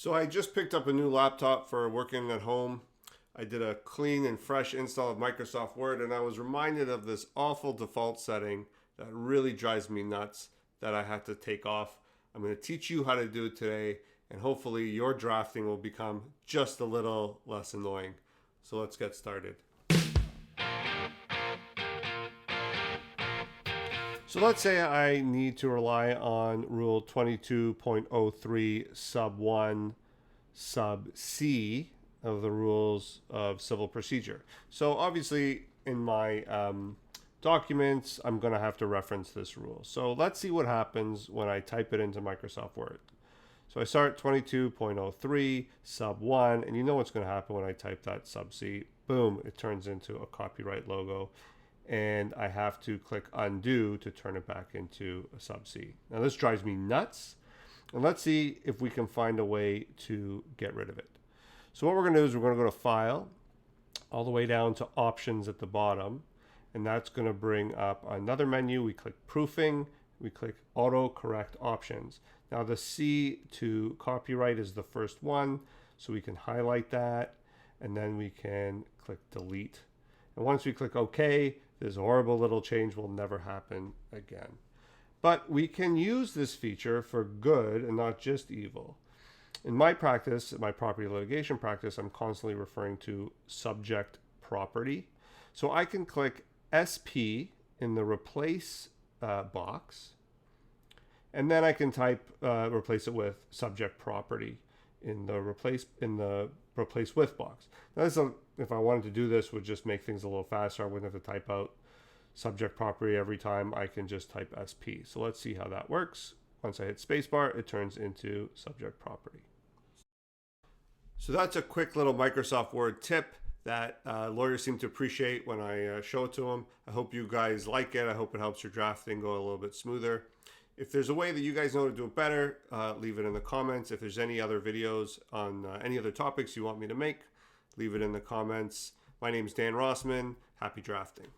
So I just picked up a new laptop for working at home. I did a clean and fresh install of Microsoft Word, and I was reminded of this awful default setting that really drives me nuts that I had to take off. I'm going to teach you how to do it today, and hopefully your drafting will become just a little less annoying. So let's get started. So let's say I need to rely on Rule 22.03 sub 1 sub C of the Rules of Civil Procedure. So obviously in my documents, I'm going to have to reference this rule. So let's see what happens when I type it into Microsoft Word. So I start 22.03 sub 1, and you know what's going to happen when I type that sub C. Boom, it turns into a copyright logo. And I have to click undo to turn it back into a sub C. Now this drives me nuts, and let's see if we can find a way to get rid of it. So what we're going to do is we're going to go to File, all the way down to Options at the bottom, and that's going to bring up another menu. We click Proofing, we click AutoCorrect Options. Now the C to copyright is the first one, so we can highlight that, and then we can click Delete. And once we click OK, this horrible little change will never happen again. But we can use this feature for good and not just evil. In my practice, my property litigation practice, I'm constantly referring to subject property. So I can click SP in the replace box, and then I can type replace it with subject property in the replace with box. Now if I wanted to do this, would just make things a little faster. I wouldn't have to type out subject property every time. I can just type SP. So let's see how that works. Once I hit spacebar, it turns into subject property. So that's a quick little Microsoft Word tip that lawyers seem to appreciate when I show it to them. I hope you guys like it. I hope it helps your drafting go a little bit smoother. If there's a way that you guys know to do it better, leave it in the comments. If there's any other videos on any other topics you want me to make, leave it in the comments. My name is Dan Rossman. Happy drafting.